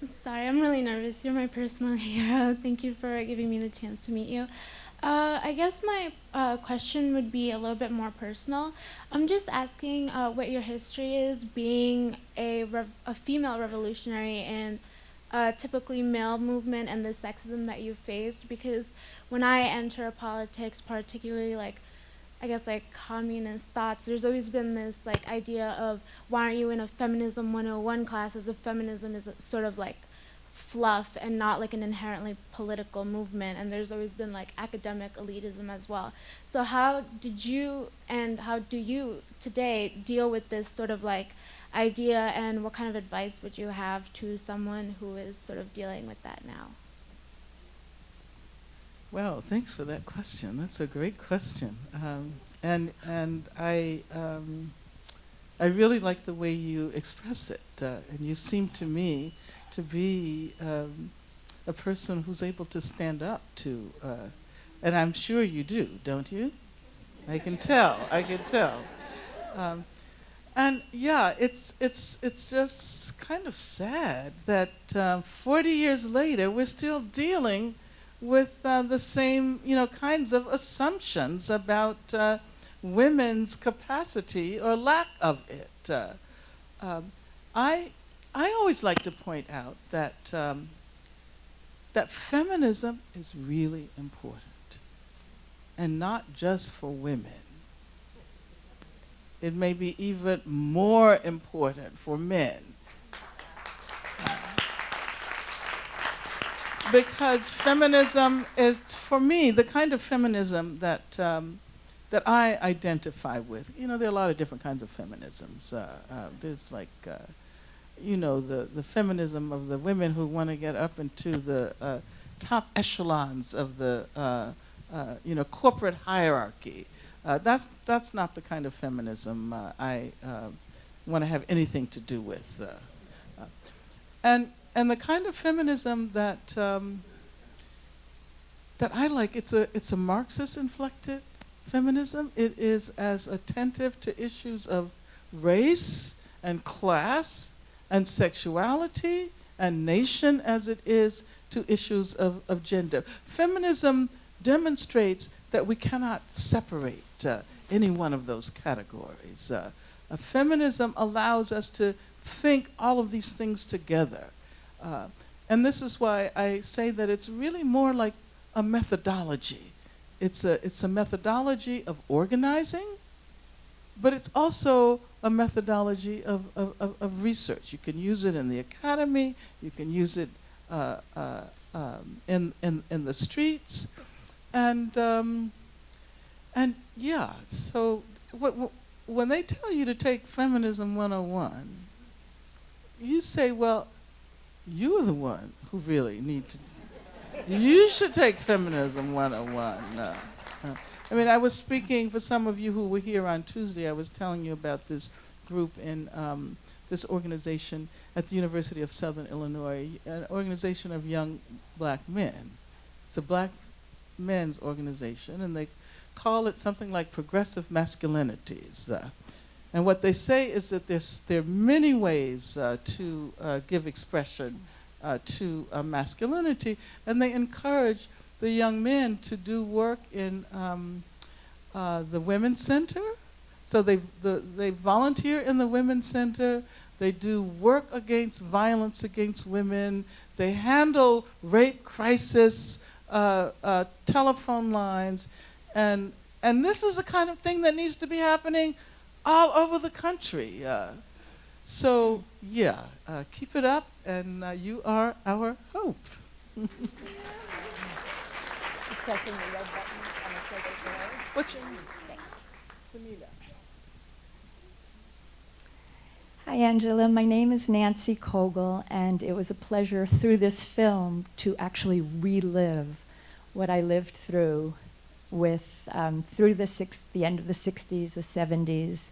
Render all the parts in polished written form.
Sorry, I'm really nervous. You're my personal hero. Thank you for giving me the chance to meet you. I guess my question would be a little bit more personal. I'm just asking what your history is being a female revolutionary in typically male movement and the sexism that you faced. Because when I enter politics, particularly like I guess like communist thoughts, there's always been this like idea of why aren't you in a feminism 101 class, as if feminism is a, sort of like fluff and not like an inherently political movement, and there's always been like academic elitism as well. So how did you and how do you today deal with this sort of like idea, and what kind of advice would you have to someone who is sort of dealing with that now? Well, thanks for that question. That's a great question, and I really like the way you express it, and you seem to me to be a person who's able to stand up to, and I'm sure you do, don't you? I can tell. I can tell. Um, and yeah, it's just kind of sad that 40 years later we're still dealing with the same kinds of assumptions about women's capacity or lack of it. Um, I I always like to point out that that feminism is really important, and not just for women. It may be even more important for men. Because feminism is, for me, the kind of feminism that I identify with. You know, there are a lot of different kinds of feminisms. There's like, the feminism of the women who want to get up into the top echelons of the, corporate hierarchy. That's not the kind of feminism I want to have anything to do with. And the kind of feminism that that I like, it's a Marxist inflected feminism. It is as attentive to issues of race and class and sexuality and nation as it is to issues of gender. Feminism demonstrates that we cannot separate any one of those categories. Feminism allows us to think all of these things together. And this is why I say that it's really more like a methodology. It's a methodology of organizing, but it's also a methodology of research. You can use it in the academy, you can use it in the streets, and yeah, so when they tell you to take Feminism 101, you say, well, you're the one who really need to. You should take Feminism 101. I mean, I was speaking for some of you who were here on Tuesday. I was telling you about this group in this organization at the University of Southern Illinois, an organization of young black men. It's a black men's organization, and they call it something like progressive masculinities. And what they say is that there are many ways to give expression to masculinity, and they encourage the young men to do work in the Women's Center. So they volunteer in the Women's Center. They do work against violence against women. They handle rape crisis telephone lines, and this is the kind of thing that needs to be happening all over the country. So yeah, keep it up, and you are our hope. Pressing the red button on the second row. What's your name? Thanks. Samita. Hi, Angela. My name is Nancy Kogel, and it was a pleasure through this film to actually relive what I lived through with through the end of the 60s, the 70s,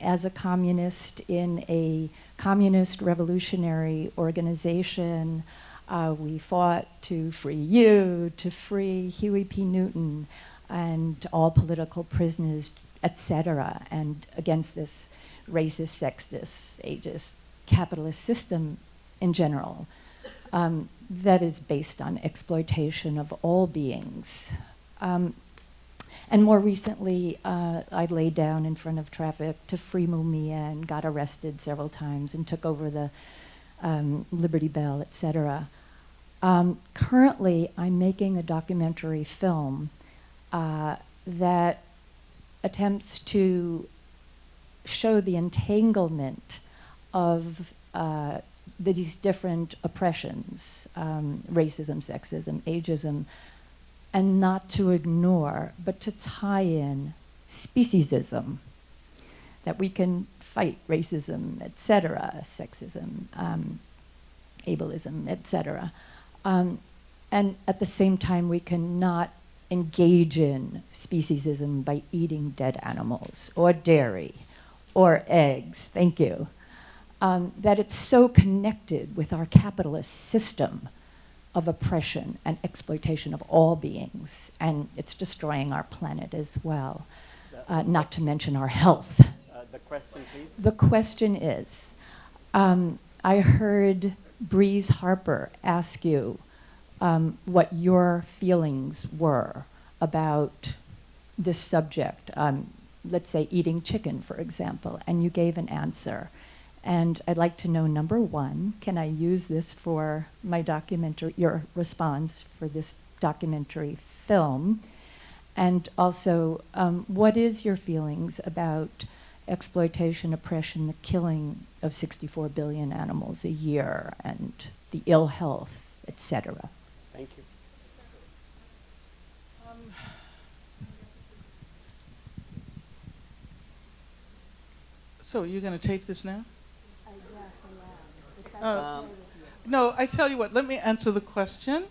as a communist in a communist revolutionary organization. We fought to free you, to free Huey P. Newton, and all political prisoners, etc., and against this racist, sexist, ageist, capitalist system in general that is based on exploitation of all beings. And more recently, I laid down in front of traffic to free Mumia and got arrested several times and took over the Liberty Bell, etc. Currently, I'm making a documentary film that attempts to show the entanglement of these different oppressions, racism, sexism, ageism, and not to ignore, but to tie in speciesism, that we can fight racism, etc., sexism, ableism, etc. And at the same time, we cannot engage in speciesism by eating dead animals or dairy or eggs, thank you. That it's so connected with our capitalist system of oppression and exploitation of all beings, and it's destroying our planet as well, not to mention our health. The question, please. The question is, I heard Breeze Harper ask you what your feelings were about this subject, let's say eating chicken, for example, and you gave an answer. And I'd like to know, number one, can I use this for my documentary, your response for this documentary film? And also, what is your feelings about exploitation, oppression, the killing of 64 billion animals a year, and the ill health, etc.? Thank you. So you're going to tape this now? No, I tell you what, let me answer the question,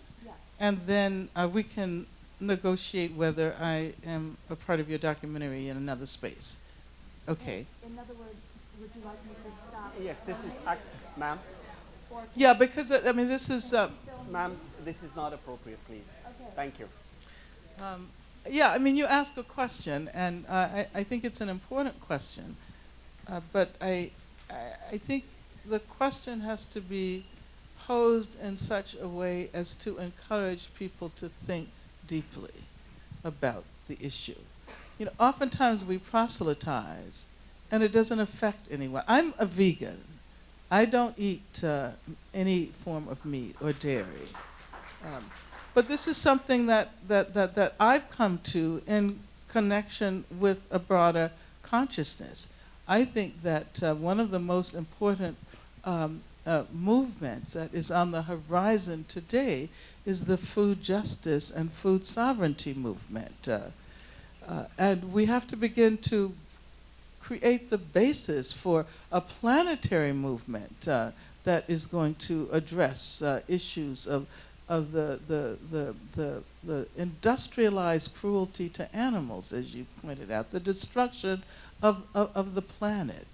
and then we can negotiate whether I am a part of your documentary in another space. Okay. In other words, would you like me to stop? Yes, this is, ma'am. Yeah, because, I mean, this is... Ma'am, this is not appropriate, please. Okay. Thank you. yeah, I mean, you ask a question, and I think it's an important question. But I think the question has to be posed in such a way as to encourage people to think deeply about the issue. You know, oftentimes we proselytize, and it doesn't affect anyone. I'm a vegan. I don't eat any form of meat or dairy. But this is something that I've come to in connection with a broader consciousness. I think that one of the most important movements that is on the horizon today is the food justice and food sovereignty movement. And we have to begin to create the basis for a planetary movement that is going to address issues of the industrialized cruelty to animals, as you pointed out, the destruction of the planet.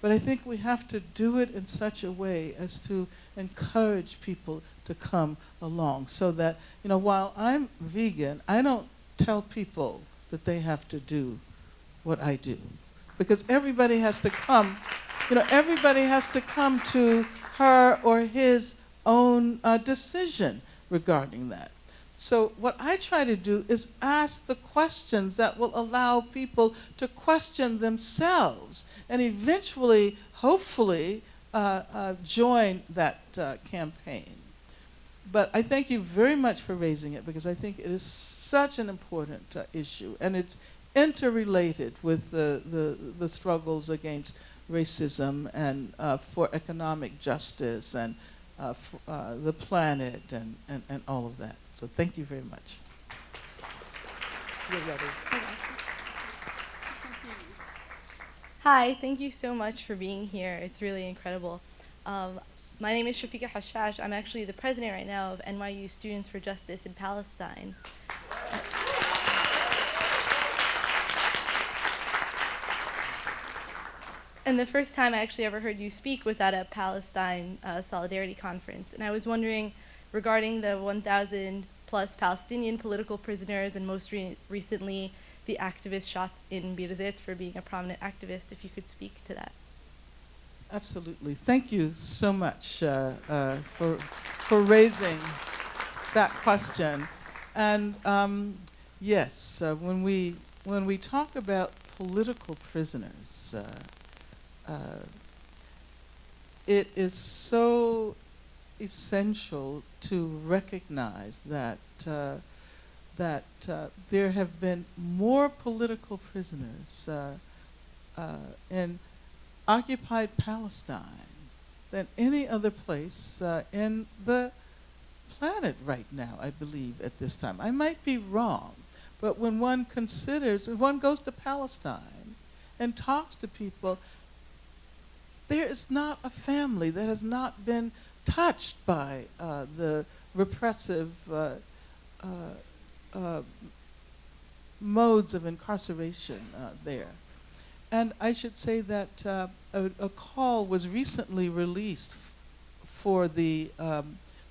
But I think we have to do it in such a way as to encourage people to come along, so that, you know, while I'm vegan, I don't tell people that they have to do what I do. Because everybody has to come, you know, everybody has to come to her or his own decision regarding that. So what I try to do is ask the questions that will allow people to question themselves and eventually, hopefully, join that campaign. But I thank you very much for raising it, because I think it is such an important issue, and it's interrelated with the struggles against racism and for economic justice and the planet and all of that. So thank you very much. You're ready. Hi, thank you so much for being here. It's really incredible. My name is Shafika Hashash. I'm actually the president right now of NYU Students for Justice in Palestine. And the first time I actually ever heard you speak was at a Palestine Solidarity Conference. And I was wondering, regarding the 1,000 plus Palestinian political prisoners, and most recently the activist shot in Birzeit for being a prominent activist, if you could speak to that. Absolutely. Thank you so much for raising that question. And yes, when we talk about political prisoners, it is so essential to recognize that there have been more political prisoners in occupied Palestine than any other place in the planet right now, I believe, at this time. I might be wrong, but when one considers, if one goes to Palestine and talks to people, there is not a family that has not been touched by the repressive modes of incarceration there. And I should say that a call was recently released for the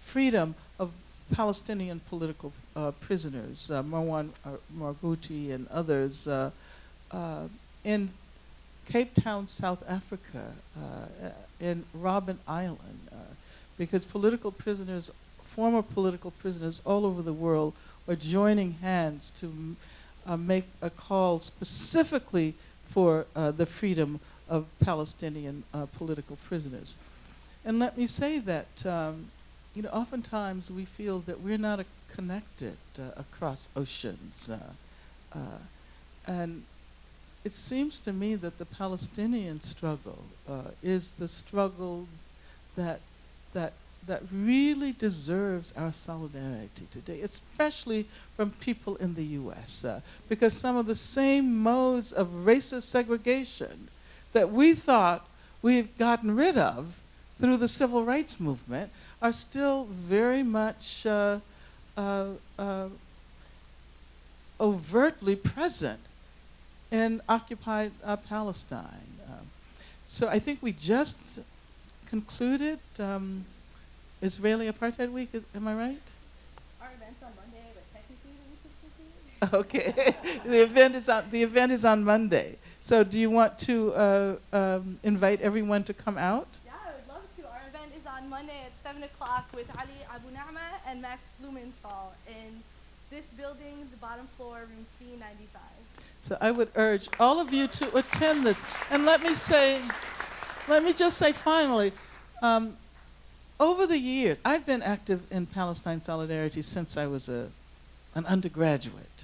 freedom of Palestinian political prisoners, Marwan Margouti and others, in Cape Town, South Africa, in Robben Island, because political prisoners, former political prisoners all over the world are joining hands to make a call specifically for the freedom of Palestinian political prisoners. And let me say that, oftentimes we feel that we're not connected across oceans. And it seems to me that the Palestinian struggle is the struggle that really deserves our solidarity today, especially from people in the U.S., because some of the same modes of racist segregation that we thought we've gotten rid of through the civil rights movement are still very much overtly present in occupied Palestine. So I think we just concluded Israeli Apartheid Week, am I right? Our event's on Monday, but technically the week is Okay, the event is on Monday. So do you want to invite everyone to come out? Yeah, I would love to. Our event is on Monday at 7 o'clock with Ali Abu Na'ma and Max Blumenthal in this building, the bottom floor, room C95. So I would urge all of you to attend this. And let me just say finally, over the years, I've been active in Palestine Solidarity since I was an undergraduate.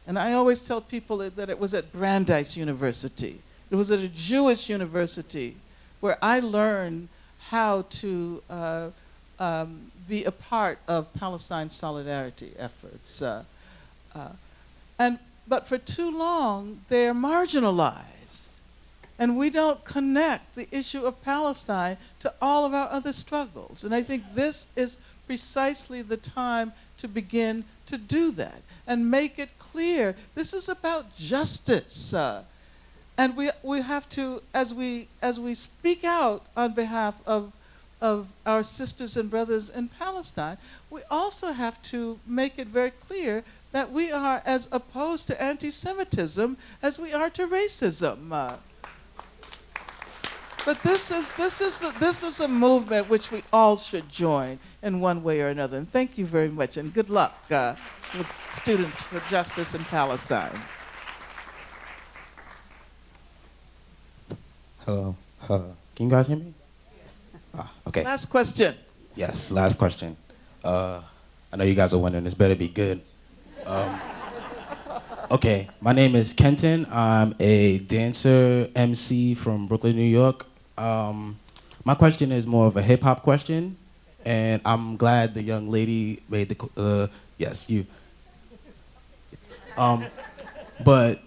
And I always tell people that it was at Brandeis University. It was at a Jewish university where I learned how to be a part of Palestine Solidarity efforts. But for too long, they're marginalized. And we don't connect the issue of Palestine to all of our other struggles. And I think this is precisely the time to begin to do that and make it clear. This is about justice. And we have to, as we speak out on behalf of our sisters and brothers in Palestine, we also have to make it very clear that we are as opposed to anti-Semitism as we are to racism. But this is a movement which we all should join in one way or another. And thank you very much, and good luck with Students for Justice in Palestine. Hello. Can you guys hear me? Okay. Last question. Yes, last question. I know you guys are wondering, this better be good. Okay, my name is Kenton. I'm a dancer, MC from Brooklyn, New York. My question is more of a hip-hop question, and I'm glad the young lady made the, yes, you. But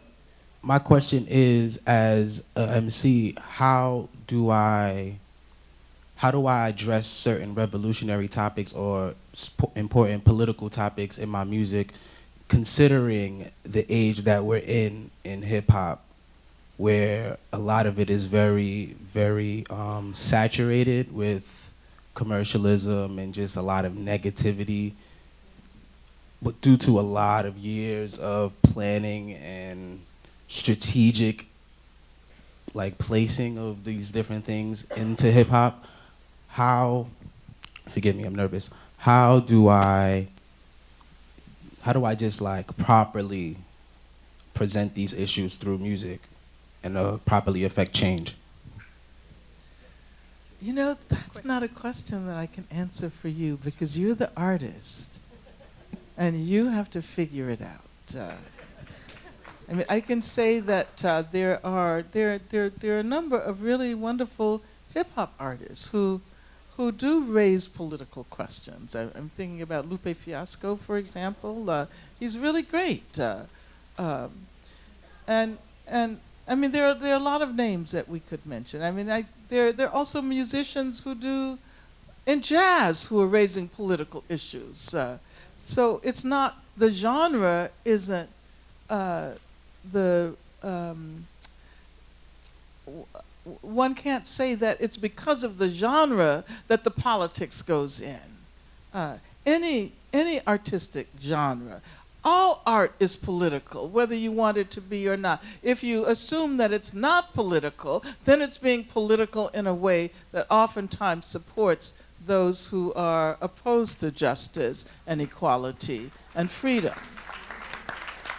my question is, as a MC, how do I address certain revolutionary topics or important political topics in my music, considering the age that we're in hip-hop, where a lot of it is very, very saturated with commercialism and just a lot of negativity, but due to a lot of years of planning and strategic like placing of these different things into hip hop, how, forgive me, I'm nervous. How do I just like properly present these issues through music and properly affect change? You know, that's not a question that I can answer for you because you're the artist and you have to figure it out. I mean, I can say that there are a number of really wonderful hip hop artists who do raise political questions. I'm thinking about Lupe Fiasco, for example. He's really great, um, and I mean there are a lot of names that we could mention. I mean, there are also musicians who do in jazz who are raising political issues. So it's not the genre isn't the one can't say that it's because of the genre that the politics goes in. Any artistic genre, all art is political, whether you want it to be or not. If you assume that it's not political, then it's being political in a way that oftentimes supports those who are opposed to justice and equality and freedom.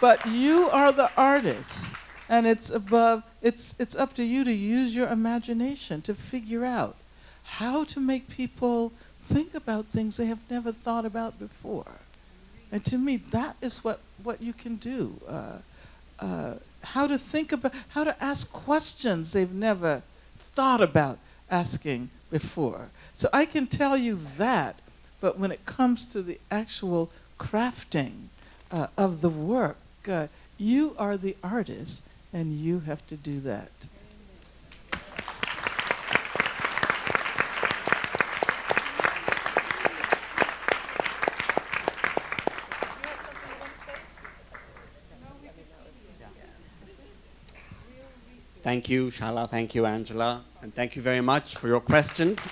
But you are the artist, and it's up to you to use your imagination to figure out how to make people think about things they have never thought about before. And to me, that is what you can do. How to think about, how to ask questions they've never thought about asking before. So I can tell you that, but when it comes to the actual crafting of the work, you are the artist, and you have to do that. Thank you, Shala. Thank you, Angela. And thank you very much for your questions.